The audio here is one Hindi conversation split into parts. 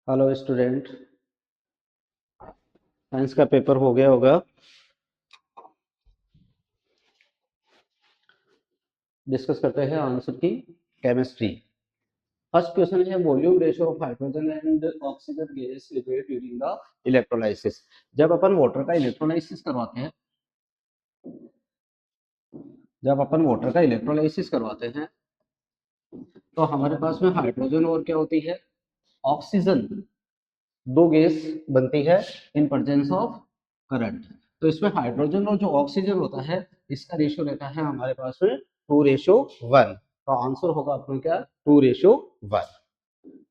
Hello student. साइंस का पेपर हो गया होगा। डिस्कस करते हैं आंसर की केमिस्ट्री। फर्स्ट क्वेश्चन है volume ratio of hydrogen and oxygen gas liquid during the electrolysis. जब अपन वाटर का इलेक्ट्रोलाइसिस करवाते हैं तो हमारे पास में हाइड्रोजन और क्या होती है, ऑक्सीजन, दो गैस बनती है इन प्रेजेंस ऑफ करंट। तो इसमें हाइड्रोजन और जो ऑक्सीजन होता है इसका रेशियो रहता है हमारे पास में 2:1। तो आंसर होगा अपना क्या, 2:1।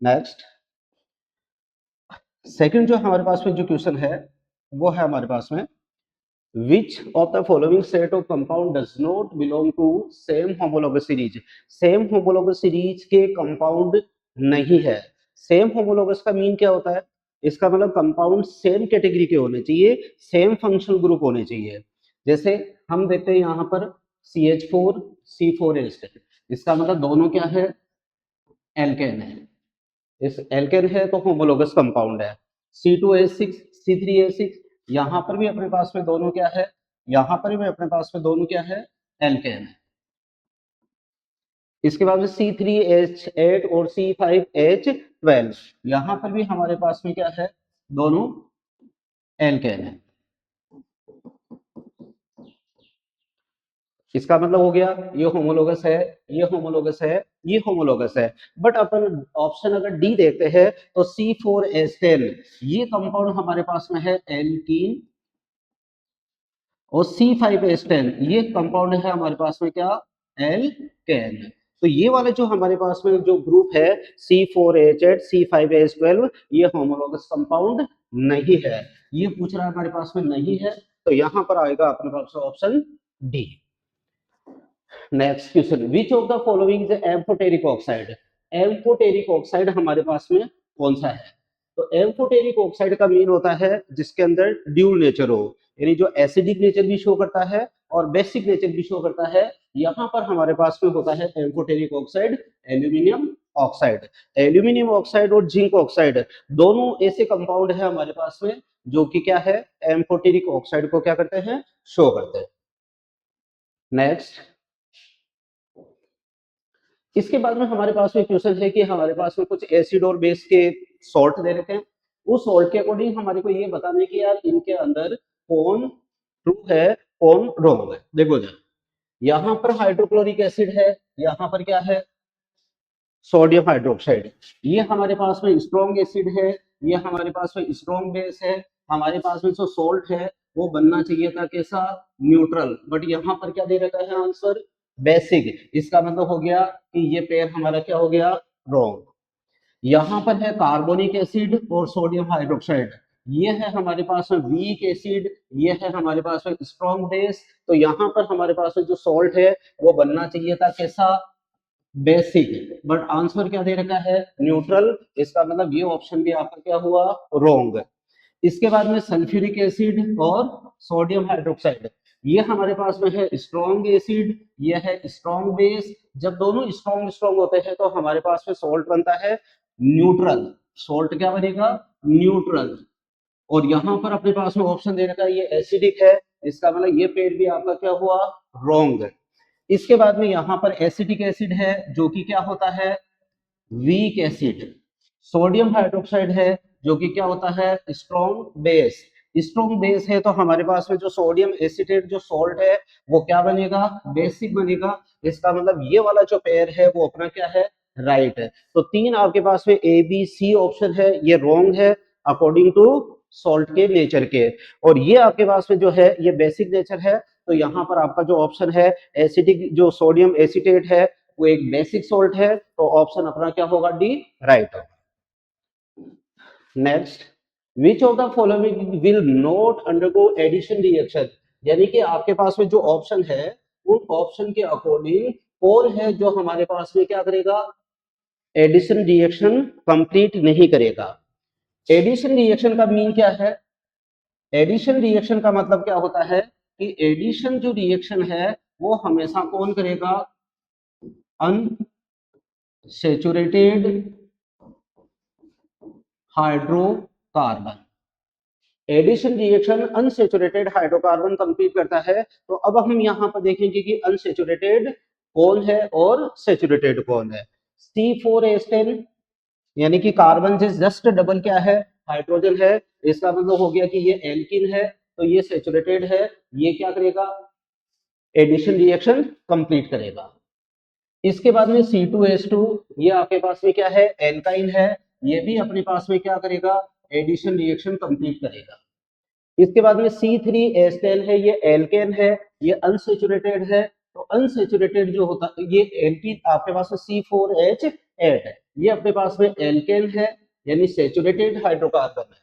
नेक्स्ट, सेकंड जो हमारे पास में जो क्वेश्चन है वो है हमारे पास में which of the following set of compound does not belong to same homologous series. Same homologous series के कंपाउंड नहीं है। सेम होमोलॉगस का मीन क्या होता है, इसका मतलब कंपाउंड सेम कैटेगरी के होने चाहिए, सेम फंक्शनल ग्रुप होने चाहिए। जैसे हम देखते हैं यहाँ पर CH4 C4H, इसका मतलब दोनों क्या है, एल्केन है। इस एल्केन है तो होमोलोगस कंपाउंड है। C2H6 C3H6, यहां पर भी अपने पास में दोनों क्या है, यहां पर भी अपने पास में दोनों क्या है, एल्केन है। इसके बाद में C3H8 और C5H12, यहां पर भी हमारे पास में क्या है, दोनों एल्केन है। इसका मतलब हो गया ये होमोलोगस है, ये होमोलोगस है, ये होमोलोगस है। बट अपन ऑप्शन अगर डी देखते हैं तो C4H10, ये कंपाउंड हमारे पास में है एल्कीन, और C5H10 ये कंपाउंड है हमारे पास में क्या, एल्केन। तो ये वाले जो हमारे पास में जो ग्रुप है C4H8 C5H12, ये होमोलोगस कंपाउंड नहीं है। ये पूछ रहा है हमारे पास में नहीं है, तो यहां पर आएगा अपने पास option D. Next question, which of the following is amphoteric oxide. Amphoteric oxide हमारे पास में कौन सा है, तो एम्फोटेरिक ऑक्साइड का मीन होता है जिसके अंदर ड्यूल नेचर हो, यानी जो एसिडिक नेचर भी शो करता है और बेसिक नेचर भी शो करता है। यहां पर हमारे पास में होता है amphoteric oxide aluminium oxide. Aluminium oxide और जिंक ऑक्साइड दोनों ऐसे कंपाउंड है हमारे पास में जो कि क्या है, एम्फोटेरिक ऑक्साइड को क्या करते हैं, शो करते हैं। नेक्स्ट, इसके बाद में हमारे पास में क्वेश्चन है कि हमारे पास में कुछ एसिड और बेस के सॉल्ट दे रखे हैं। उस सॉल्ट के अकॉर्डिंग हमारे को ये बताना है कि यार इनके अंदर कौन ट्रू है कौन रॉन्ग है। देखो जरा, यहाँ पर हाइड्रोक्लोरिक एसिड है, यहाँ पर क्या है, सोडियम हाइड्रोक्साइड। ये हमारे पास में स्ट्रॉन्ग एसिड है, ये हमारे पास में स्ट्रॉन्ग बेस है। हमारे पास में जो सॉल्ट है वो बनना चाहिए था कैसा, न्यूट्रल। बट यहाँ पर क्या दे रखा है आंसर, बेसिक। इसका मतलब हो गया कि ये पेयर हमारा क्या हो गया, रॉन्ग। यहाँ पर है कार्बोनिक एसिड और सोडियम हाइड्रोक्साइड, ये है हमारे पास में वीक एसिड, ये है हमारे पास में स्ट्रॉन्ग बेस। तो यहाँ पर हमारे पास में जो सॉल्ट है वो बनना चाहिए था कैसा, बेसिक। बट आंसर क्या दे रखा है, न्यूट्रल। इसका मतलब ये ऑप्शन भी आपका क्या हुआ, रॉन्ग। इसके बाद में सल्फ्यूरिक एसिड और सोडियम हाइड्रोक्साइड, ये हमारे पास में है स्ट्रॉन्ग एसिड, ये है स्ट्रॉन्ग बेस। जब दोनों स्ट्रॉन्ग स्ट्रॉन्ग होते हैं तो हमारे पास में सॉल्ट बनता है न्यूट्रल। सॉल्ट क्या बनेगा, न्यूट्रल। और यहाँ पर अपने पास में ऑप्शन दे रखा है ये एसिडिक है, इसका मतलब ये पेड़ भी आपका क्या हुआ, रॉन्ग। इसके बाद में यहाँ पर एसिटिक एसिड है जो कि क्या होता है, वीक एसिड। सोडियम हाइड्रोक्साइड है जो कि क्या होता है, स्ट्रॉन्ग बेस। स्ट्रॉन्ग बेस है तो हमारे पास में जो सोडियम एसिटेट जो सॉल्ट है वो क्या बनेगा, बेसिक बनेगा। इसका मतलब ये वाला जो पेयर है वो अपना क्या है, राइट है। तो तीन आपके पास में ए बी सी ऑप्शन है ये रॉन्ग है अकॉर्डिंग टू सॉल्ट के नेचर के। और ये आपके पास में जो है ये बेसिक नेचर है। तो यहाँ पर आपका जो ऑप्शन है एसिडिक जो सोडियम एसिटेट है वो एक बेसिक सॉल्ट है, तो ऑप्शन अपना क्या होगा, डी, राइट है। Next, which of the following will not undergo addition reaction. यानी कि आपके पास में जो ऑप्शन है उन ऑप्शन के अकॉर्डिंग कौन है जो हमारे पास में क्या करेगा, एडिशन रिएक्शन कंप्लीट नहीं करेगा। एडिशन रिएक्शन का मीन क्या है, एडिशन रिएक्शन का मतलब क्या होता है कि एडिशन जो रिएक्शन है वो हमेशा कौन करेगा, unsaturated hydrocarbon. Addition reaction unsaturated hydrocarbon complete करता है। तो अब हम यहाँ पर देखेंगे कि अनसेचुरेटेड कौन है और सेचुरेटेड कौन है। C4H10 यानी कि कार्बन से जस्ट डबल क्या है, हाइड्रोजन है, इसका मतलब हो गया कि ये एल्किन है, तो ये सेचुरेटेड है, ये क्या करेगा, एडिशन रिएक्शन कंप्लीट करेगा। इसके बाद में C2H2 ये आपके पास में क्या है, एल्काइन है, ये भी अपने पास में क्या करेगा, एडिशन रिएक्शन कंप्लीट करेगा। इसके बाद में C3H10 है, ये एल्केन है, ये अनसेचुरेटेड है, तो अनसेचुरेटेड जो होता है ये एल्कीन आपके पास में C4H8 है, ये अपने पास में एल्केन है यानी सेचुरेटेड हाइड्रोकार्बन है।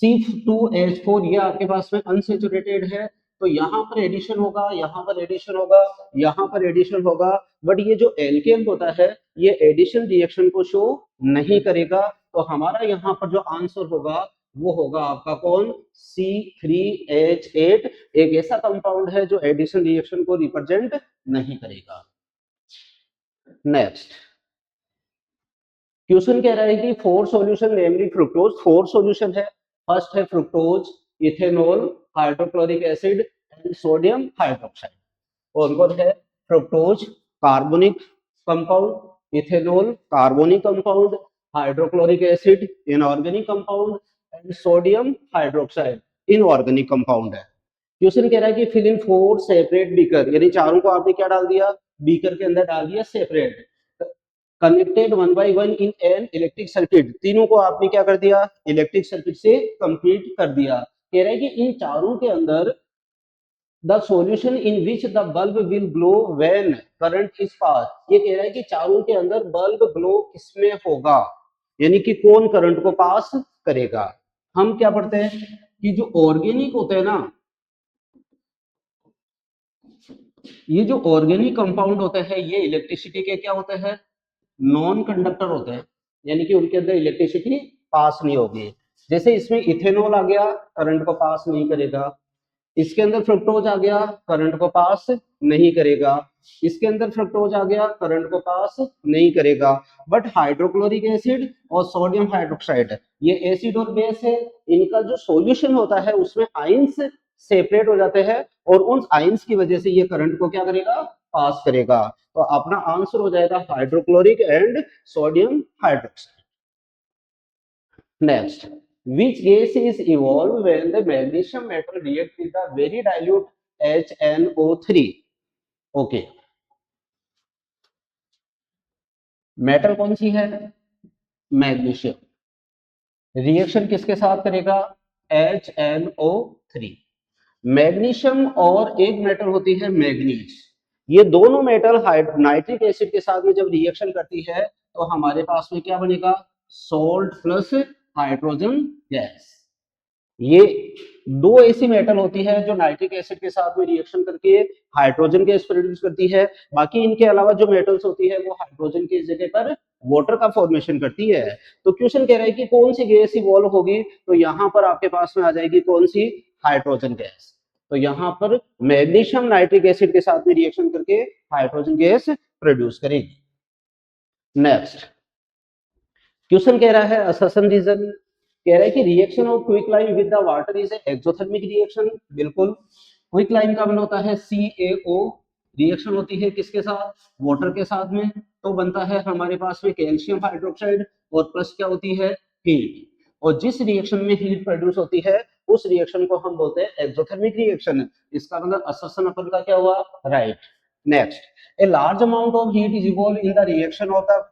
C2H4 ये आपके पास में अनसेचुरेटेड है, तो यहाँ पर एडिशन होगा, यहाँ पर एडिशन होगा, यहाँ पर एडिशन होगा, बट ये जो एल्केन होता है ये एडिशन रिएक्शन को शो नहीं करेगा। तो हमारा यहाँ पर जो आंसर होगा वो होगा आपका कौन, C3H8, एक ऐसा कंपाउंड है जो एडिशन रिएक्शन को रिप्रेजेंट नहीं करेगा। नेक्स्ट क्वेश्चन कह रहा है कि 4 सॉल्यूशन नेमली फ्रुक्टोज, 4 सॉल्यूशन है। फर्स्ट है fructose, ethanol, hydrochloric acid and sodium hydroxide. कौन कौन है, fructose carbonic compound, ethanol carbonic compound, hydrochloric acid inorganic compound and sodium hydroxide inorganic compound है। क्वेश्चन कह रहा है कि फिल इन 4 सेपरेट बीकर, यानी चारों को आपने क्या डाल दिया, बीकर के अंदर डाल दिया separate, connected 1 by 1 in an electric circuit, तीनों को आपने क्या कर दिया, इलेक्ट्रिक सर्किट से कंप्लीट कर दिया। कह रहा है कि इन चारों के अंदर the solution in which the bulb will glow when current is pass, ये कह रहा है कि चारों के अंदर बल्ब ग्लो किसमें होगा, यानी कि कौन करंट को पास करेगा। हम क्या पढ़ते हैं कि जो ऑर्गेनिक होते हैं ना, ये जो ऑर्गेनिक कंपाउंड होते हैं ये इलेक्ट्रिसिटी के क्या होते हैं, नॉन कंडक्टर होते हैं, यानी कि उनके अंदर इलेक्ट्रिसिटी पास नहीं होगी। जैसे इसमें इथेनॉल आ गया, करंट को पास नहीं करेगा, इसके अंदर फ्रुक्टोज आ गया, करंट को पास नहीं करेगा, इसके अंदर फ्रुक्टोज आ गया, करंट को पास नहीं करेगा। बट हाइड्रोक्लोरिक एसिड और सोडियम हाइड्रोक्साइड ये एसिड और बेस है, इनका जो सॉल्यूशन होता है उसमें आयंस सेपरेट हो जाते हैं और उन आयंस की वजह से ये करंट को क्या करेगा, पास करेगा। तो अपना आंसर हो जाएगा hydrochloric and sodium hydroxide. Next, which gas is evolved when the magnesium metal react with the very dilute HNO3? Okay, metal कौन सी है, मैग्नीशियम, रिएक्शन किसके साथ करेगा, HNO3। मैग्नीशियम और एक मेटल होती है मैग्नीज, ये दोनों मेटल नाइट्रिक एसिड के साथ में जब रिएक्शन करती है तो हमारे पास में क्या बनेगा, सोल्ट प्लस हाइड्रोजन गैस। ये दो ऐसी मेटल होती है जो नाइट्रिक एसिड के साथ में रिएक्शन करके हाइड्रोजन गैस प्रोड्यूस करती है। बाकी इनके अलावा जो मेटल्स होती है वो हाइड्रोजन की जगह पर वाटर का फॉर्मेशन करती है। तो क्वेश्चन कह रहा है कि कौन सी गैस इवॉल्व होगी, तो यहाँ पर आपके पास में आ जाएगी कौन सी, हाइड्रोजन गैस। तो यहाँ पर मैग्नीशियम नाइट्रिक एसिड के साथ में रिएक्शन करके हाइड्रोजन गैस प्रोड्यूस करेगी। नेक्स्ट क्वेश्चन कह रहा है असर्शन रीजन, कह रहा है कि reaction of quicklime with the water is exothermic reaction. बिल्कुल, क्विकलाइम का मतलब होता है CaO, रिएक्शन होती है किसके साथ, वाटर के साथ में, तो बनता है हमारे पास में कैल्शियम हाइड्रोक्साइड और प्लस क्या होती है, हीट। और जिस रिएक्शन में हीट प्रोड्यूस होती है उस रिएक्शन को हम बोलते हैं एक्सोथर्मिक रिएक्शन। इसका मतलब असर्शन अपन का क्या हुआ, right. Next, a large amount of heat is evolve in the reaction of the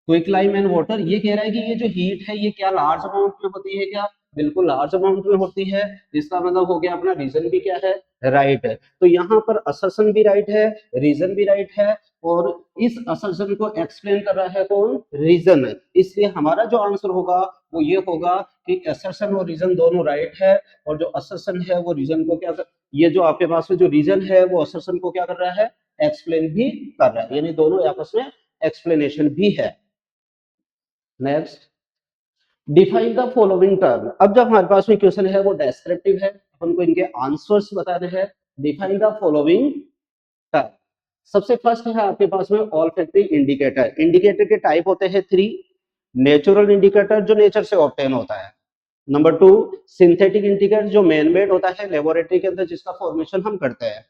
quicklime and water. ये कह रहा है कि ये जो हीट है ये क्या लार्ज अमाउंट में होती है क्या, बिल्कुल लार्ज अमाउंट में होती है। इसका मतलब हो गया अपना रीजन भी क्या है, राइट है। तो यहाँ पर असर्शन भी राइट है, रीजन भी राइट है, और इस असर्शन को एक्सप्लेन कर रहा है कौन, रीजन। इसलिए हमारा जो आंसर होगा वो ये होगा कि असर्शन और रीजन दोनों राइट है, और जो असर्शन है वो रीजन को क्या कर, ये जो आपके पास में जो रीजन है वो असर्शन को क्या कर रहा है, एक्सप्लेन भी कर रहा है, यानी दोनों आपस में एक्सप्लेनेशन भी है। Next, define the following term. अब जब हमारे पास में क्वेश्चन है वो डेस्क्रिप्टिव है, अपन को इनके आंसर्स बताने हैं। डिफाइन द फॉलोइंग टर्म, सबसे फर्स्ट है आपके पास में ऑल्फैक्टरी इंडिकेटर। इंडिकेटर के टाइप होते हैं 3। नेचुरल इंडिकेटर जो नेचर से ऑब्टेन होता है। नंबर 2 सिंथेटिक इंडिकेटर जो मैन मेड होता है लेबोरेटरी के अंदर जिसका फॉर्मेशन हम करते हैं।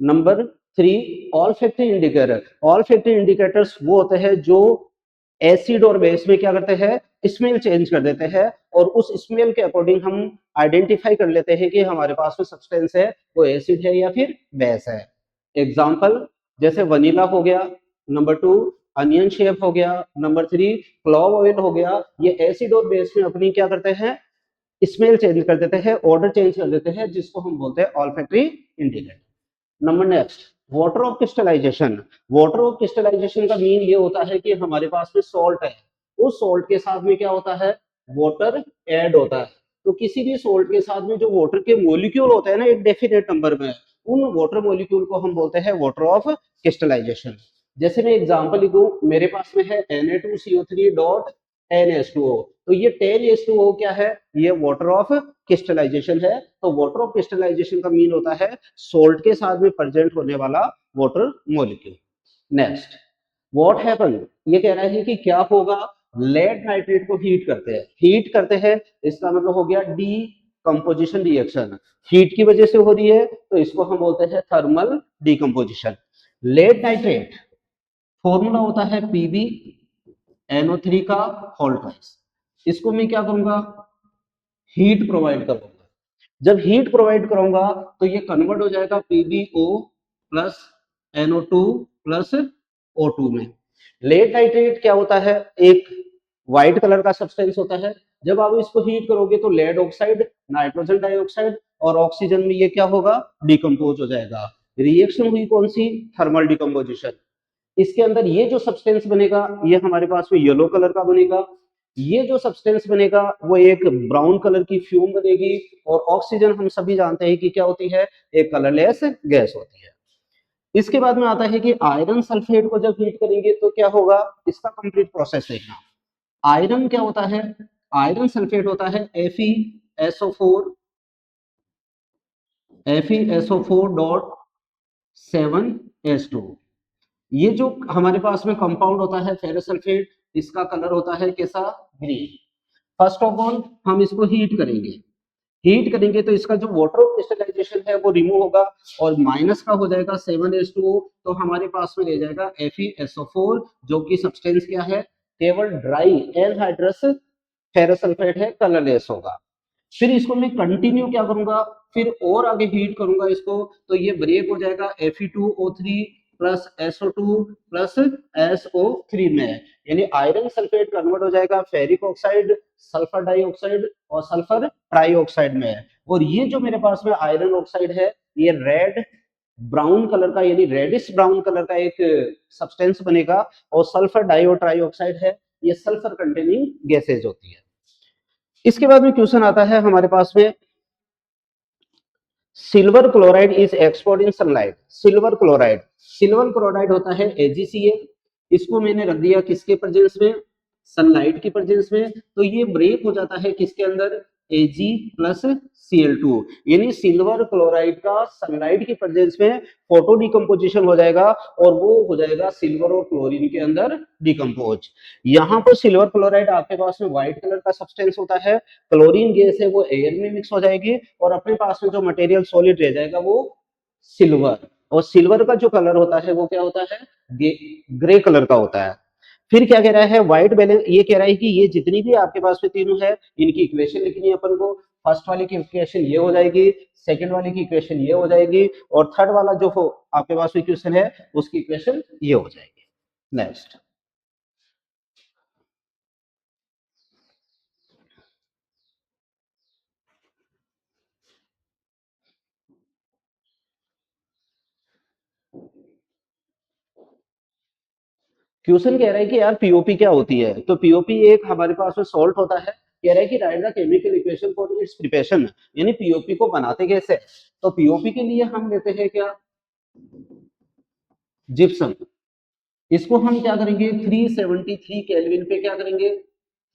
Number 3 olfactory indicator. Olfactory indicators वो होते हैं जो एसिड और बेस में क्या करते हैं, स्मेल चेंज कर देते हैं, और उस स्मेल के अकॉर्डिंग हम आइडेंटिफाई कर लेते हैं कि हमारे पास में सब्सटेंस है वो एसिड है या फिर बेस है। एग्जाम्पल जैसे वनीला हो गया, नंबर 2 अनियन शेप हो गया, नंबर 3 क्लॉव ऑयल हो गया। ये एसिड और बेस में अपनी क्या करते हैं, स्मेल चेंज कर देते हैं, ऑर्डर चेंज कर देते हैं, जिसको हम बोलते हैं olfactory indicator. Number next water of crystallisation. Water of crystallisation का मीन ये होता है कि हमारे पास में सॉल्ट है, उस सॉल्ट के साथ में क्या होता है, वाटर ऐड होता है। तो किसी भी सॉल्ट के साथ में जो वाटर के मॉलिक्यूल होते हैं ना एक डेफिनेट नंबर में, उन वाटर मॉलिक्यूल को हम बोलते हैं वाटर ऑफ क्रिस्टलाइजेशन। जैसे मैं एग्जांपल लिखूं, मेरे पास में है Na2CO3 डॉट NH2O, तो ये 10H2O क्या है, ये वाटर ऑफ क्रिस्टलाइजेशन है। तो वाटर ऑफ क्रिस्टलाइजेशन का मीन होता है सोल्ट के साथ में प्रेजेंट होने वाला water molecule. Next what happen, ये कह रहा है कि क्या होगा, लेड नाइट्रेट को हीट करते हैं। हीट करते हैं इसका मतलब हो गया डी कंपोजिशन रिएक्शन, हीट की वजह से हो रही है, तो इसको हम बोलते हैं thermal decomposition. Lead nitrate formula होता है PbNO3 का होल ट्वाइस। इसको मैं क्या करूंगा, हीट प्रोवाइड करूंगा। जब हीट प्रोवाइड करूंगा तो ये कन्वर्ट हो जाएगा PbO plus NO2 plus O2 में। लेड नाइट्रेट क्या होता है, एक व्हाइट कलर का सब्सटेंस होता है। जब आप इसको हीट करोगे तो लेड ऑक्साइड, नाइट्रोजन डाइऑक्साइड और ऑक्सीजन में ये क्या होगा, डिकम्पोज हो जाएगा। रिएक्शन हुई कौन सी, थर्मल डिकम्पोजिशन। इसके अंदर ये जो सब्सटेंस बनेगा ये हमारे पास में येलो कलर का बनेगा। ये जो सब्सटेंस बनेगा वो एक ब्राउन कलर की फ्यूम बनेगी, और ऑक्सीजन हम सभी जानते हैं कि क्या होती है, एक कलरलेस गैस होती है। इसके बाद में आता है कि आयरन सल्फेट को जब हीट करेंगे तो क्या होगा, इसका कंप्लीट प्रोसेस देखना। आयरन क्या होता है, आयरन सल्फेट होता है FeSO4 FeSO4.7H2। ये जो हमारे पास में कंपाउंड होता है फेरस सल्फेट, इसका कलर होता है कैसा, ग्रीन। फर्स्ट ऑफ ऑल हम इसको हीट करेंगे, हीट करेंगे तो इसका जो वाटर ऑफ क्रिस्टलाइजेशन है वो रिमूव होगा, और माइनस का हो जाएगा 7H2O, तो हमारे पास में रह जाएगा FeSO4, जो कि सब्सटेंस क्या है, केवल ड्राई एनहाइड्रस फेरस सल्फेट है, कलरलेस होगा। फिर इसको मैं कंटिन्यू क्या करूंगा, फिर और आगे हीट करूंगा इसको, तो ये ब्रेक हो जाएगा Fe2O3 plus SO2 plus SO3 में, यानी आयरन सल्फेट कन्वर्ट हो जाएगा फेरिक ऑक्साइड, सल्फर डाइऑक्साइड और सल्फर ट्राइऑक्साइड में। और ये जो मेरे पास में आयरन ऑक्साइड है ये रेड ब्राउन कलर का, यानी रेडिश ब्राउन कलर का एक सब्सटेंस बनेगा, और सल्फर डाई और ट्राइऑक्साइड है, ये सल्फर कंटेनिंग गैसेज होती है। इसके बाद में क्वेश्चन आता है हमारे पास में, silver chloride is export in sunlight. Silver chloride होता है AgCl। इसको मैंने रख दिया किसके प्रेजेंस में, सनलाइट की प्रेजेंस में, तो ये ब्रेक हो जाता है किसके अंदर, Ag प्लस Cl2, यानी सिल्वर क्लोराइड का सनलाइट की प्रेजेंस में फोटो डिकम्पोजिशन हो जाएगा, और वो हो जाएगा सिल्वर और क्लोरीन के अंदर डिकम्पोज। यहाँ पर सिल्वर क्लोराइड आपके पास में व्हाइट कलर का सब्सटेंस होता है, क्लोरीन गैस है वो एयर में मिक्स हो जाएगी, और अपने पास में जो मटेरियल सॉलिड रह जाएगा वो सिल्वर, और सिल्वर का जो कलर होता है वो क्या होता है, ग्रे कलर का होता है। फिर क्या कह रहा है, व्हाइट बैलेंस, ये कह रहा है कि ये जितनी भी आपके पास में तीनों है इनकी इक्वेशन लिखनी है अपन को। फर्स्ट वाले की इक्वेशन ये हो जाएगी, सेकंड वाले की इक्वेशन ये हो जाएगी, और थर्ड वाला जो हो आपके पास में इक्वेशन है उसकी इक्वेशन ये हो जाएगी। नेक्स्ट क्वेश्चन कह रहा है कि यार पीओपी क्या होती है, तो पीओपी एक हमारे पास में सॉल्ट होता है। कह रहा है कि right the chemical equation for its preparation, यानी पीओपी को बनाते कैसे। तो पीओपी के लिए हम लेते हैं क्या, जिप्सम। इसको हम क्या करेंगे 373 केल्विन पे क्या करेंगे,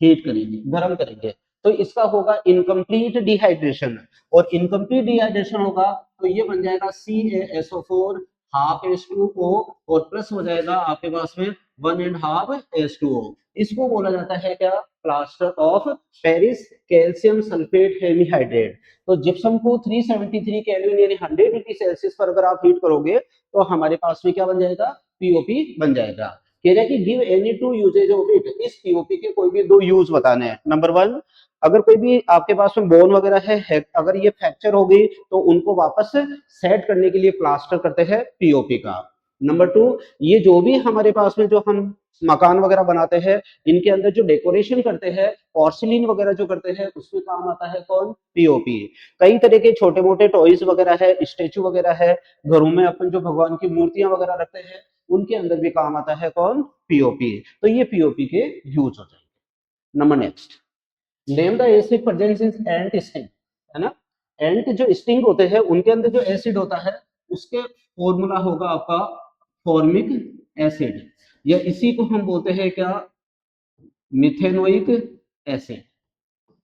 हीट करेंगे, गर्म करेंगे, तो इसका होगा इनकम्प्लीट डिहाइड्रेशन, और इनकम्प्लीट डिहाइड्रेशन होगा तो ये बन जाएगा CaSO4 हाफ H2O और प्लस हो जाएगा आपके पास में 1.5 H2O। इसको बोला जाता है क्या, plaster of Paris calcium sulphate hemihydrate. तो जिप्सम को 373 केल्विन यानी 100 डिग्री सेल्सियस पर अगर आप हीट करोगे तो हमारे पास में क्या बन जाएगा, पीओपी बन जाएगा। कह रहा है कि give any two uses of it, इस पीओपी के कोई भी दो यूज बताने हैं। नंबर 1, अगर कोई भी आपके पास में बोन वगैरह है अगर ये फ्रैक्चर हो गई तो उनको वापस सेट करने के लिए प्लास्टर करते हैं पीओपी का। नंबर 2, ये जो भी हमारे पास में जो हम मकान वगैरह बनाते हैं इनके अंदर जो डेकोरेशन करते हैं, पोर्सिलीन वगैरह जो करते हैं उसमें काम आता है कौन, पीओपी। कई तरह के छोटे मोटे टॉयज वगैरह है, स्टेचू वगैरह है, घरों में अपन जो भगवान की मूर्तियां वगैरह रखते हैं उनके अंदर भी काम आता है कौन, पीओपी। तो ये पीओपी के यूज हो जाएंगे। Number next, name the acid present in ant sting, है ना। एंट जो स्टिंग होते हैं उनके अंदर जो एसिड होता है उसके फॉर्मूला होगा आपका फॉर्मिक एसिड, या इसी को हम बोलते हैं क्या, मिथेनोइक एसिड।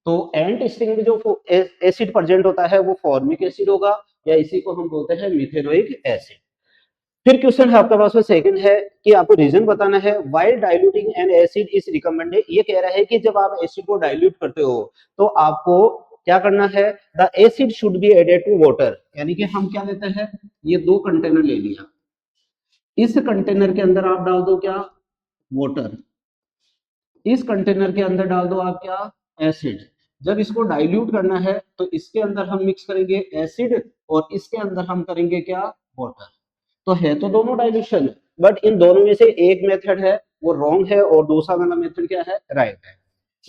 तो एंट स्टिंग में जो एसिड प्रेजेंट होता है वो फॉर्मिक एसिड होगा, या इसी को हम बोलते हैं मिथेनोइक एसिड। फिर क्वेश्चन है आपके पास में सेकंड है कि आपको रीजन बताना है while diluting N acid is recommended. ये कह रहा है कि जब आप एसिड को डाइल्यूट करते हो तो आपको क्या करना है, the acid should be added to water. यानी कि हम क्या लेते हैं, ये दो कंटेनर ले लिया, इस कंटेनर के अंदर आप डाल दो क्या, वाटर, इस कंटेनर के अंदर डाल दो आप क्या, एसिड। जब इसको डाइल्यूट करना है तो इसके अंदर हम मिक्स करेंगे एसिड और इसके अंदर हम करेंगे क्या, वाटर। तो है तो दोनों डाइल्यूशन, बट इन दोनों में से एक मेथड है वो रॉन्ग है और दूसरा वाला मेथड क्या है, राइट है।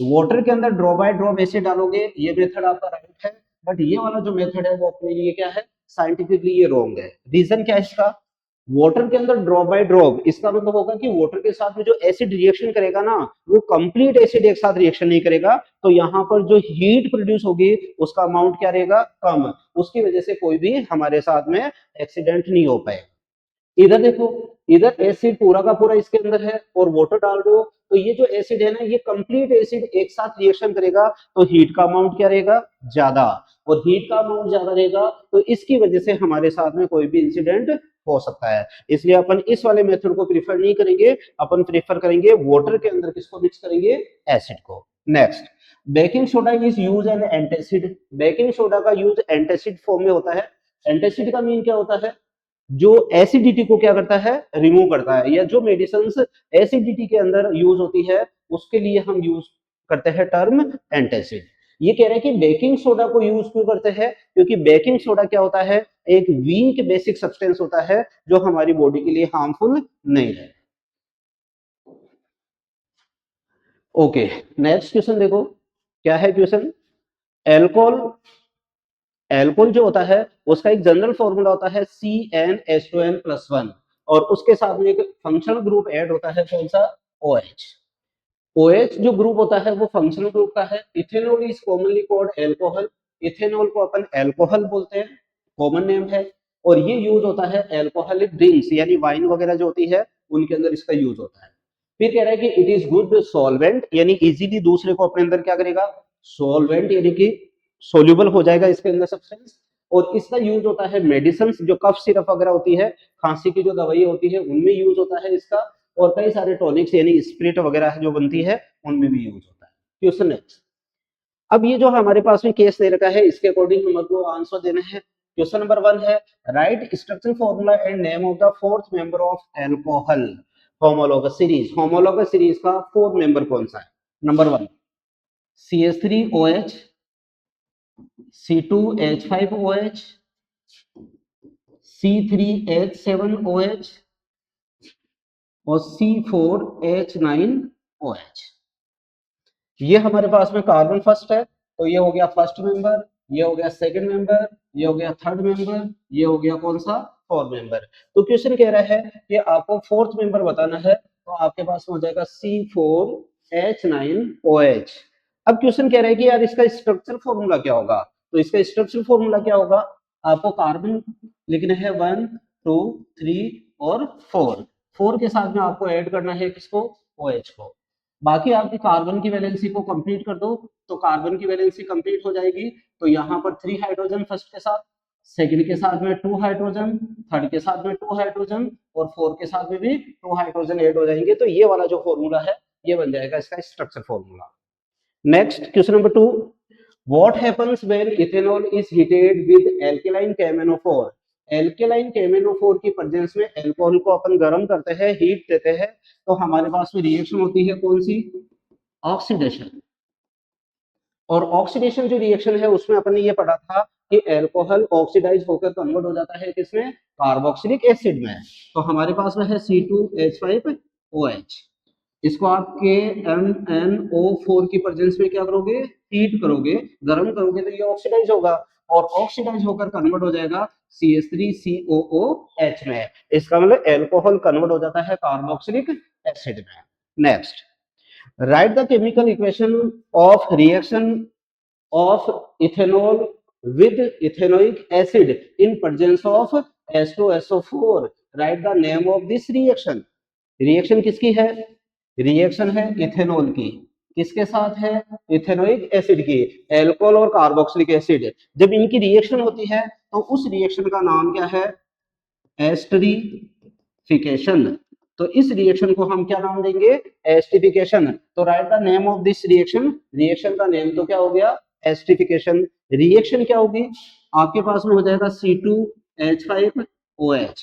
वाटर के अंदर ड्रॉप बाय ड्रॉप एसिड डालोगे ये मेथड आपका राइट है, बट ये वाला जो मेथड है वो अपने लिए क्या है, साइंटिफिकली ये रॉन्ग है। रीजन क्या है इसका, वाटर के अंदर ड्रॉप बाय ड्रॉप इसका मतलब होगा कि वाटर के साथ में जो एसिड रिएक्शन करेगा ना वो कंप्लीट एसिड एक साथ रिएक्शन नहीं करेगा, तो यहाँ पर जो हीट प्रोड्यूस होगी उसका अमाउंट क्या रहेगा, कम। उसकी वजह से कोई भी हमारे साथ में एक्सीडेंट नहीं हो पाएगा। इधर देखो, इधर एसिड पूरा का पूरा इसके अंदर है और वाटर डाल रहे हो तो ये जो एसिड है ना ये कंप्लीट एसिड एक साथ रिएक्शन करेगा तो हीट का अमाउंट क्या रहेगा, ज्यादा। और हीट का अमाउंट ज्यादा रहेगा तो इसकी वजह से हमारे साथ में कोई भी इंसिडेंट हो सकता है। इसलिए अपन इस वाले मेथड को प्रीफर नहीं करेंगे, अपन प्रीफर करेंगे वाटर के अंदर किसको मिक्स करेंगे, एसिड को। Next, baking soda is use N antacid. Baking soda का यूज एंटासिड फॉर्म में होता है। एंटासिड का मीन क्या होता है, जो एसिडिटी को क्या करता है, रिमूव करता है, या जो मेडिसिन एसिडिटी के अंदर यूज होती है उसके लिए हम यूज करते हैं टर्म एंटासिड। ये कह रहे हैं कि बेकिंग सोडा को यूज क्यों करते हैं, क्योंकि बेकिंग सोडा क्या होता है, एक वीक बेसिक सब्सटेंस होता है जो हमारी बॉडी के लिए हार्मफुल नहीं है। ओके, नेक्स्ट क्वेश्चन देखो, क्या है क्वेश्चन, एल्कोहल, एल्कोहल जो होता है उसका एक जनरल फॉर्मूला होता है CnH2n+1 और उसके साथ में एक फंक्शनल ग्रुप ऐड होता है कौन सा, OH। OH जो ग्रुप होता है वो फंक्शनल ग्रुप का है। Ethanol is commonly called alcohol, ethanol को अपन एल्कोहल बोलते हैं, कॉमन नेम है। और ये यूज होता है एल्कोहलिक ड्रिंक्स यानी वाइन वगैरह जो होती है उनके अंदर इसका यूज होता है। फिर कह रहा है कि इट इज गुड सॉल्वेंट यानी इजीली दूसरे को अपने अंदर क्या करेगा, सॉल्वेंट यानी कि सोल्यूबल हो जाएगा इसके अंदर सब्सटेंस। और इसका यूज होता है मेडिसिन, जो कफ सिरप वगैरह होती है, खांसी की जो दवाई होती है उनमें यूज होता है इसका, और कई सारे टॉनिक्स यानी स्पिरिट वगैरह जो बनती है उनमें भी यूज होता है। क्वेश्चन नेक्स्ट, अब ये जो हमारे पास में केस दे रखा है इसके अकॉर्डिंग हमको आंसर देना है। क्वेश्चन नंबर 1 है, right structural formula and name of the fourth member of alcohol homologous series. Homologous series का फोर्थ मेंबर कौन सा है। नंबर 1 CH3OH, C2H5OH, C3H7OH और C4H9OH। ये हमारे पास में कार्बन फर्स्ट है तो ये हो गया फर्स्ट मेंबर, ये हो गया सेकंड मेंबर, ये हो गया थर्ड मेंबर, ये हो गया कौन सा, फोर्थ मेंबर। तो क्वेश्चन कह रहा है कि आपको फोर्थ मेंबर बताना है तो आपके पास हो जाएगा C4H9OH। अब क्वेश्चन कह रहा है कि यार इसका स्ट्रक्चर फॉर्मूला क्या होगा, तो इसका स्ट्रक्चर फॉर्मूला क्या होगा, आपको कार्बन लिखना है 1 2 3 और 4, 4 के साथ में आपको ऐड करना है किसको, OH को। बाकी आपकी कार्बन की वैलेंसी को कंप्लीट कर दो तो कार्बन की वैलेंसी कंप्लीट हो जाएगी, तो यहाँ पर 3 हाइड्रोजन फर्स्ट के साथ, सेकंड के साथ में 2 हाइड्रोजन, थर्ड के साथ में 2 हाइड्रोजन और फोर्थ के साथ में भी 2 हाइड्रोजन ऐड हो जाएंगे। तो ये वाला जो फॉर्मूला है ये बन जाएगा इसका structure formula. Next question number 2, what happens when ethanol is heated with alkaline KMnO4? Alkaline KMnO4 की प्रेजेंस में अल्कोहल को अपन गर्म करते हैं, हीट देते हैं, तो हमारे पास में रिएक्शन होती है कौन सी? ऑक्सीडेशन। और ऑक्सीडेशन जो रिएक्शन है उसमें अपन ने ये पढ़ा था कि अल्कोहल ऑक्सीडाइज होकर कन्वर्ट हो जाता है किसमें? कार्बोक्सिलिक एसिड में। तो हमारे पास में है C2H5OH। इसको आप KMnO4 की प्रेजेंस में क्या करोगे? हीट करोगे, गर्म करोगे, तो ये ऑक्सीडाइज होगा और ऑक्सीडाइज होकर कन्वर्ट हो जाएगा CH3COOH में। इसका मतलब अल्कोहल कन्वर्ट हो जाता है कार्बोक्सिलिक एसिड में। Next, right the chemical equation of reaction of ethanol with ethanoic acid in presence of H2SO4. Write the name of this reaction. Reaction किसकी है? रिएक्शन है इथेनॉल की। किसके साथ है? इथेनोइक एसिड की। एल्कोहल और कार्बोक्सिलिक एसिड, जब इनकी रिएक्शन होती है तो उस रिएक्शन का नाम क्या है? एस्टरीफिकेशन। तो इस रिएक्शन को हम क्या नाम देंगे? एस्टरीफिकेशन। तो right the name of this reaction. Reaction का नेम तो क्या हो गया? एस्टरीफिकेशन। रिएक्शन क्या होगी? आपके पास में हो जाएगा C2H5OH।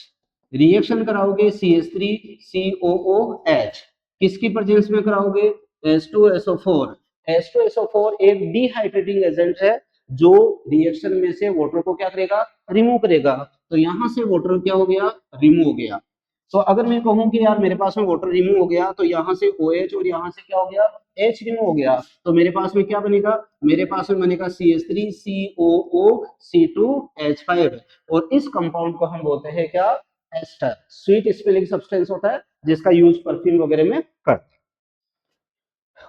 रिएक्शन कराओगे CH3COOH। किसकी प्रेजेंस में कराओगे? H2SO4। H2SO4 एक डिहाइड्रेटिंग एजेंट है जो रिएक्शन में से वाटर को क्या करेगा? रिमूव करेगा। तो यहां से वाटर क्या हो गया? रिमूव हो गया। तो अगर मैं कहूं कि यार मेरे पास में वाटर रिमूव हो गया, तो यहाँ से OH और यहाँ से क्या हो गया? H रिमूव हो गया। तो मेरे पास में क्या बनेगा? मेरे पास में बनेगा CH3COOC2H5 और इस कंपाउंड को हम बोलते हैं क्या? एस्टर। स्वीट स्मेलिंग सब्सटेंस होता है जिसका यूज परफ्यूम वगैरह में करते हैं।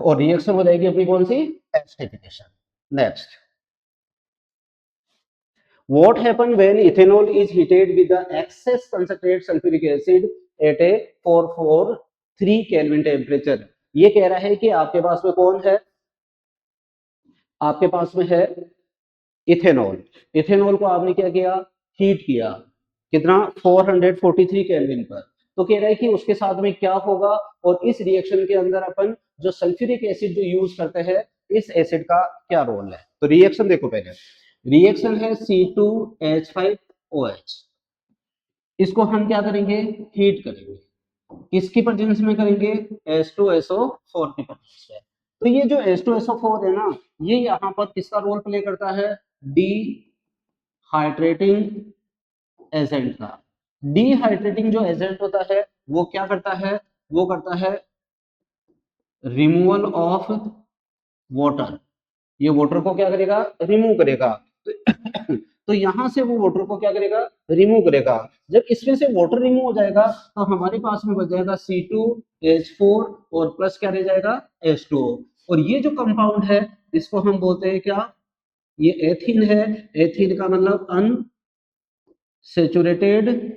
और रिएक्शन हो जाएगी अपनी कौन सी? Esterification. Next, what happen when ethanol is heated with the excess concentrated sulfuric acid at a 443 Kelvin temperature? ये कह रहा है कि आपके पास में कौन है? आपके पास में है इथेनॉल। इथेनॉल को आपने क्या किया? हीट किया। कितना? 443 केल्विन पर। तो कह रहा है कि उसके साथ में क्या होगा, और इस रिएक्शन के अंदर अपन जो सल्फ्यूरिक एसिड जो यूज करते हैं, इस एसिड का क्या रोल है? तो रिएक्शन देखो पहले। रिएक्शन है C2H5OH। इसको हम क्या करेंगे? हीट करेंगे। किसकी प्रेजेंस में करेंगे? H2SO4 की प्रेजेंस में। तो ये जो H2SO4 है ना, ये यहाँ पर किसका रोल प्ले करता है? डिहाइड्रेटिंग एजेंट का। डिहाइड्रेटिंग जो एजेंट होता है वो क्या करता है? वो करता है रिमूवल ऑफ वाटर। ये वाटर को क्या करेगा? रिमूव करेगा। तो यहां से वो वाटर को क्या करेगा? रिमूव करेगा। जब इसमें से वाटर रिमूव हो जाएगा तो हमारे पास में बच जाएगा C2H4 और प्लस क्या रह जाएगा? H2O। और ये जो कंपाउंड है इसको हम बोलते हैं क्या? ये एथीन है। एथीन का मतलब अनसेचुरेटेड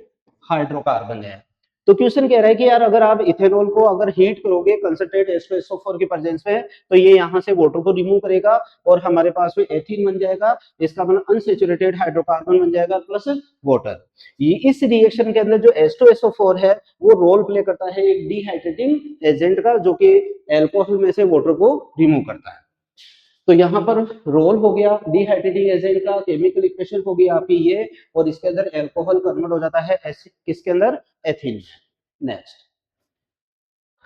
हाइड्रोकार्बन है। तो क्वेश्चन कह रहा है कि यार अगर आप इथेनॉल को अगर हीट करोगे कंसंट्रेट H2SO4 की प्रेजेंस में, तो ये यहाँ से वाटर को रिमूव करेगा और हमारे पास में एथीन बन जाएगा। इसका मतलब अनसेचुरेटेड हाइड्रोकार्बन बन जाएगा प्लस वाटर। ये इस रिएक्शन के अंदर जो H2SO4 है वो रोल प्ले करता है एक डिहाइड्रेटिंग एजेंट का, जो कि अल्कोहल में से वाटर को रिमूव करता है। तो यहाँ पर रोल हो गया डिहाइड्रेटिंग एजेंट का। केमिकल इक्वेशन हो गई आपकी ये, और इसके अंदर अल्कोहल कन्वर्ट हो जाता है किसके अंदर? एथीन। नेक्स्ट,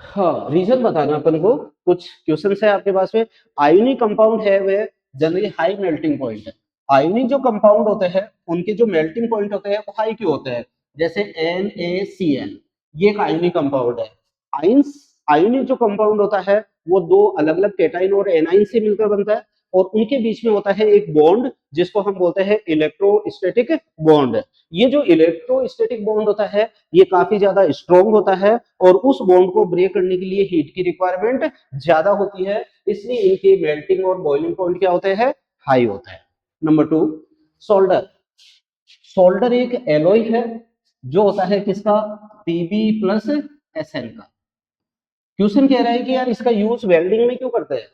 हाँ रीजन बताना अपन को। कुछ क्वेश्चन है आपके पास में। आयोनिक कंपाउंड है वे जनरली हाई मेल्टिंग पॉइंट है। आयोनिक जो कंपाउंड होते हैं उनके जो मेल्टिंग पॉइंट होते हैं वो हाई क्यों होते हैं? जैसे NaCN, ये एक आयोनिक कंपाउंड है। आइंस आयोनिक जो कंपाउंड होता है वो दो अलग अलग केटाइन और एनाइन से मिलकर बनता है, और उनके बीच में होता है एक बॉन्ड जिसको हम बोलते हैं इलेक्ट्रोस्टैटिक बॉन्ड। ये जो इलेक्ट्रोस्टैटिक बॉन्ड होता है ये काफी ज्यादा स्ट्रॉन्ग होता है, और उस बॉन्ड को ब्रेक करने के लिए हीट की रिक्वायरमेंट ज्यादा होती है, इसलिए इनके मेल्टिंग और बॉइलिंग पॉइंट क्या होते हैं? हाई होता है। Number 2, solder. सोल्डर एक एलॉय है जो होता है किसका? Pb+SN का। क्वेश्चन कह रहा है कि यार इसका यूज वेल्डिंग में क्यों करते हैं?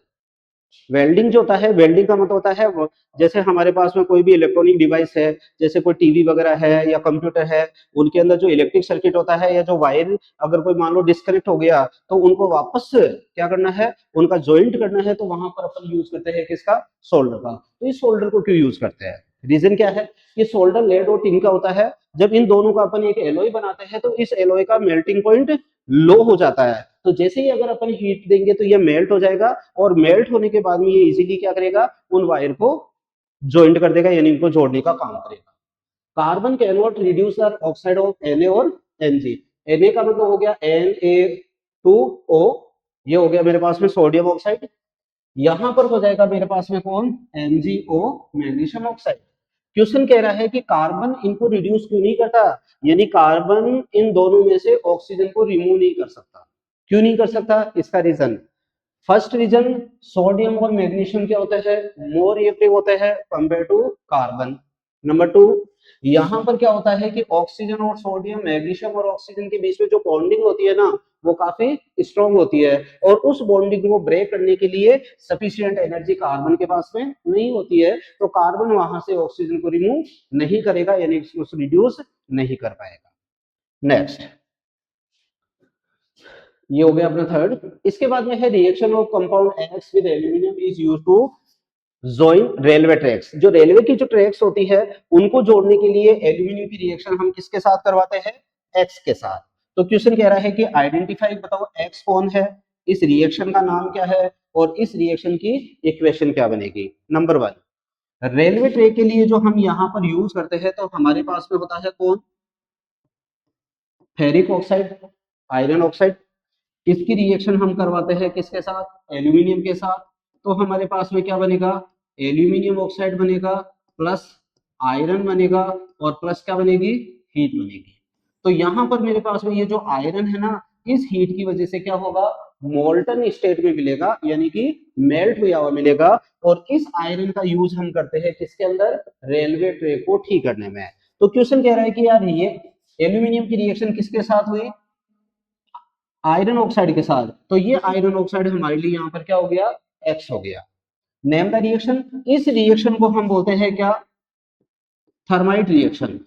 वेल्डिंग जो होता है, वेल्डिंग का मतलब होता है जैसे हमारे पास में कोई भी इलेक्ट्रॉनिक डिवाइस है, जैसे कोई टीवी वगैरह है या कंप्यूटर है, उनके अंदर जो इलेक्ट्रिक सर्किट होता है या जो वायर अगर कोई मान लो डिस्कनेक्ट हो गया तो उनको वापस क्या करना है, उनका ज्वाइंट करना है, तो वहां पर अपन यूज करते हैं किसका, सोल्डर का। तो इस सोल्डर को क्यों यूज करते हैं, रीजन क्या है, ये सोल्डर लेड और टिन का होता है। जब इन दोनों का अपन एक एलॉय बनाते हैं तो इस एलॉय का मेल्टिंग पॉइंट लो हो जाता है, तो जैसे ही अगर अपन हीट देंगे तो ये मेल्ट हो जाएगा, और मेल्ट होने के बाद में ये इजीली क्या करेगा, उन वायर को ज्वाइंट कर देगा, यानी इनको जोड़ने का काम करेगा। Carbon can not reduce the oxide of Na और Mg। Na का मतलब हो गया Na2O, ये हो गया मेरे पास में सोडियम ऑक्साइड, यहां पर हो जाएगा मेरे पास में कौन, MgO, मैग्नीशियम ऑक्साइड। क्वेश्चन कह रहा है कि कार्बन इनको रिड्यूस क्यों नहीं करता, यानी कार्बन इन दोनों में से ऑक्सीजन को रिमूव नहीं कर सकता। क्यों नहीं कर सकता, इसका रीजन, फर्स्ट रीजन, सोडियम और मैग्नीशियम क्या होते हैं, मोर रिएक्टिव होते हैं compare to carbon. Number two, यहां पर क्या होता है कि ऑक्सीजन और सोडियम, मैग्नीशियम और ऑक्सीजन के बीच में जो बॉन्डिंग होती है ना, वो काफी स्ट्रॉन्ग होती है, और उस बॉन्डिंग को ब्रेक करने के लिए सफिशिएंट एनर्जी कार्बन के पास में नहीं होती है, तो कार्बन वहां से ऑक्सीजन को रिमूव नहीं करेगा, यानी उसको रिड्यूस नहीं कर पाएगा। नेक्स्ट, ये हो गया अपना थर्ड। इसके बाद में है reaction of compound X with aluminium is used to join railway tracks. जो रेलवे की जो ट्रैक्स होती है उनको जोड़ने के लिए एल्यूमिनियम की रिएक्शन हम किसके साथ करवाते हैं, एक्स के साथ। तो क्वेश्चन कह रहा है कि आइडेंटिफाई, बताओ एक्स कौन है, इस रिएक्शन का नाम क्या है, और इस रिएक्शन की इक्वेशन क्या बनेगी। नंबर वन, रेलवे ट्रैक के लिए जो हम यहाँ पर यूज करते हैं तो हमारे पास में होता है कौन, फेरिक ऑक्साइड, आयरन ऑक्साइड। इसकी रिएक्शन हम करवाते हैं किसके साथ, एल्यूमिनियम के साथ। तो हमारे पास में क्या बनेगा, एल्यूमिनियम ऑक्साइड बनेगा, प्लस आयरन बनेगा, और प्लस क्या बनेगी, हीट बनेगी। तो यहां पर मेरे पास में ये जो आयरन है ना, इस हीट की वजह से क्या होगा, मोल्टन स्टेट में मिलेगा, यानी कि मेल्ट हुआ हुआ मिलेगा, और इस आयरन का यूज हम करते हैं किसके अंदर, रेलवे ट्रैक को ठीक करने में। तो क्वेश्चन कह रहा है कि यार ये एल्यूमिनियम की रिएक्शन किसके साथ हुई, आयरन ऑक्साइड के साथ, तो ये आयरन ऑक्साइड हमारे लिए यहाँ पर क्या हो गया, एक्स हो गया। नेम द रिएक्शन, इस रिएक्शन को हम बोलते हैं क्या, थर्माइट रिएक्शन।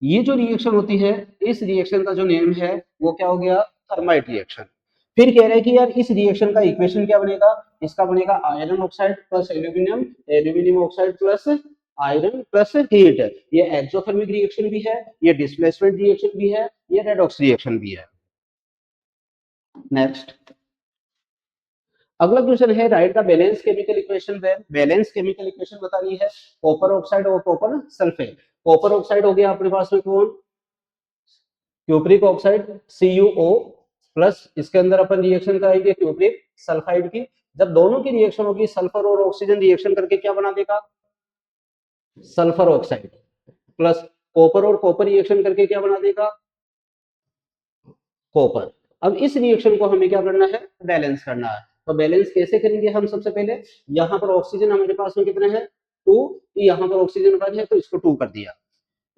ये जो रिएक्शन होती है, इस रिएक्शन का जो नेम है वो क्या हो गया, थर्माइट रिएक्शन। फिर कह रहे हैं कि यार इस रिएक्शन का इक्वेशन क्या बनेगा, इसका बनेगा iron oxide plus aluminium, aluminium oxide plus iron plus heat. ये एक्सोथर्मिक रिएक्शन भी है, ये डिस्प्लेसमेंट रिएक्शन भी है, ये रेडॉक्स रिएक्शन भी है। नेक्स्ट, अगला क्वेश्चन है write the balance chemical equation where. Balance chemical equation बतानी है कॉपर ऑक्साइड और कॉपर सल्फेट। कॉपर ऑक्साइड हो गया अपने पास में कौन, क्यूप्रिक ऑक्साइड CuO प्लस, इसके अंदर अपन रिएक्शन कराएंगे क्यूप्रिक सल्फाइड की। जब दोनों की रिएक्शन होगी, सल्फर और ऑक्सीजन रिएक्शन करके क्या बना देगा, सल्फर ऑक्साइड, प्लस कॉपर और कॉपर रिएक्शन करके क्या बना देगा, कॉपर। अब इस रिएक्शन को हमें क्या करना है, बैलेंस करना है। तो बैलेंस कैसे करेंगे हम, सबसे पहले यहाँ पर ऑक्सीजन हमारे पास में कितने हैं, 2, यहाँ पर ऑक्सीजन 1 है तो इसको 2 कर दिया,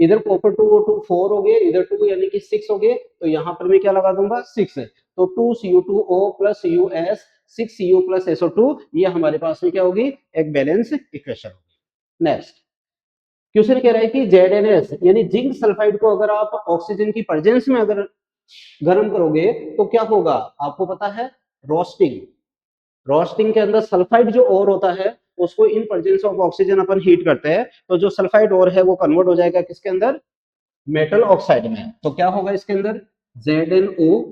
इधर कॉपर 2 और 2 4 हो गए, इधर 2 यानी कि 6 हो गए, तो यहाँ पर मैं क्या लगा दूंगा 6 है, तो 2Cu2O plus Us 6Cu plus SO2, ये हमारे पास में क्या होगी, एक बैलेंस इक्वेशन होगी। नेक्स्ट क्वेश्चन कह रहा है कि ZnS यानी जिंक सल्फाइड को अगर आप ऑक्सीजन की प्रेजेंस में अगर गर्म करोगे तो क्या होगा, आपको पता है, रोस्टिंग। रोस्टिंग के अंदर सल्फाइड जो ओर होता है उसको in presence of oxygen upon heat करते हैं, तो जो सल्फाइड ओर है वो कन्वर्ट हो जाएगा किसके अंदर, मेटल ऑक्साइड में। तो क्या होगा इसके अंदर, ZnO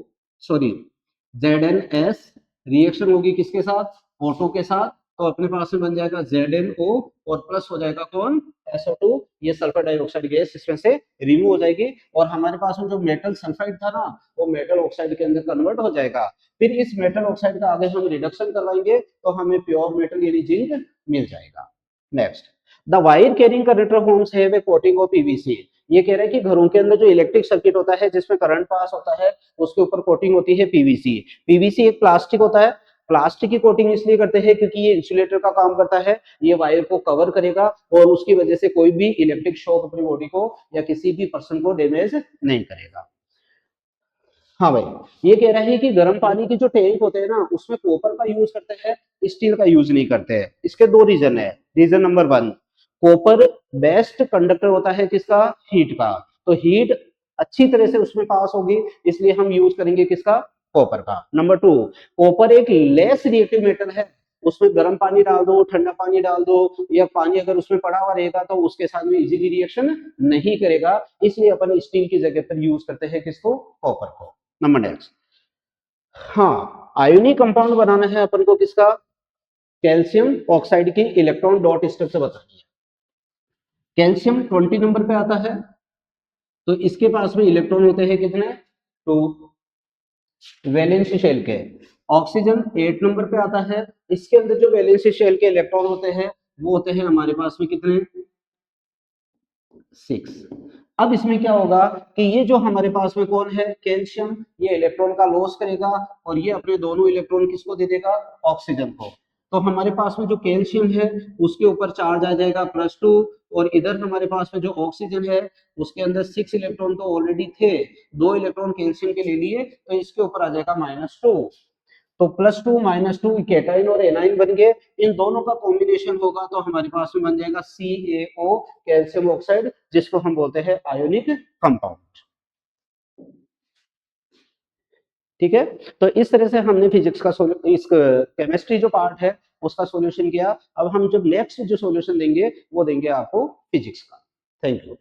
सॉरी ZnS रिएक्शन होगी किसके साथ, O2 के साथ, तो अपने पास में बन जाएगा ZnO और प्लस हो जाएगा कौन, SO2, ये सल्फर डाइऑक्साइड गैस इसमें से रिमूव हो जाएगी, और हमारे पास में जो मेटल सल्फाइड था ना वो मेटल ऑक्साइड के अंदर कन्वर्ट हो जाएगा। फिर इस मेटल ऑक्साइड का आगे हम रिडक्शन करवाएंगे तो हमें प्योर मेटल यानी जिंक मिल जाएगा। Next, the wire carrying conductor homes have a coating of PVC। ये कह रहे हैं कि घरों के अंदर जो इलेक्ट्रिक सर्किट होता है जिसमें करंट पास होता है उसके ऊपर कोटिंग होती है PVC। PVC एक प्लास्टिक होता है, प्लास्टिक की कोटिंग इसलिए करते हैं क्योंकि ये इंसुलेटर का काम करता है, ये वायर को कवर करेगा और उसकी वजह से कोई भी इलेक्ट्रिक शॉक अपनी बॉडी को या किसी भी पर्सन को डैमेज नहीं करेगा। हाँ भाई, ये कह रहा है कि गर्म पानी की जो टैंक होते हैं ना, उसमें कॉपर का यूज करते हैं, स्टील का यूज नहीं करते हैं। इसके दो रीजन है। Reason number one, copper best conductor होता है किसका, हीट का। तो हीट अच्छी तरह से उसमें पास होगी, इसलिए हम यूज करेंगे किसका, कॉपर का। नंबर टू, कॉपर एक लेस रिएक्टिव मेटल है। उसमें गर्म पानी डाल दो, ठंडा पानी डाल दो, या पानी अगर उसमें पड़ा हुआ रहेगा तो उसके साथ में इजीली रिएक्शन नहीं करेगा, इसलिए अपन स्टील की जगह पर यूज करते हैं किसको, कॉपर को। नंबर नेक्स्ट, हाँ, आयोनिक कंपाउंड बनाना है अपन को किसका, कैल्शियम ऑक्साइड की इलेक्ट्रॉन डॉट स्ट्रक्चर बतानी है। कैल्शियम 20 नंबर पे आता है, तो इसके पास में इलेक्ट्रॉन होते हैं कितने, तो वैलेंसी शेल के। ऑक्सीजन 8 नंबर पे आता है, इसके अंदर जो वैलेंसी शेल के इलेक्ट्रॉन होते हैं वो होते हैं हमारे पास में कितने, 6। अब इसमें क्या होगा कि ये जो हमारे पास में कौन है, कैल्शियम, ये इलेक्ट्रॉन का लॉस करेगा और ये अपने दोनों इलेक्ट्रॉन किसको दे देगा, ऑक्सीजन को। तो हमारे पास में जो कैल्शियम है उसके ऊपर चार्ज आ जाएगा +2, और इधर हमारे पास में जो ऑक्सीजन है उसके अंदर 6 इलेक्ट्रॉन तो ऑलरेडी थे, 2 इलेक्ट्रॉन कैल्शियम के ले लिए, तो इसके ऊपर आ जाएगा -2। तो +2 -2 केटाइन और एनाइन बन गए, इन दोनों का कॉम्बिनेशन होगा तो हमारे पास में बन जाएगा CaO, कैल्शियम ऑक्साइड, जिसको हम बोलते हैं आयोनिक कंपाउंड। ठीक है, तो इस तरह से हमने फिजिक्स का इस केमिस्ट्री जो पार्ट है उसका सॉल्यूशन किया। अब हम जब नेक्स्ट जो सॉल्यूशन देंगे वो देंगे आपको फिजिक्स का। Thank you.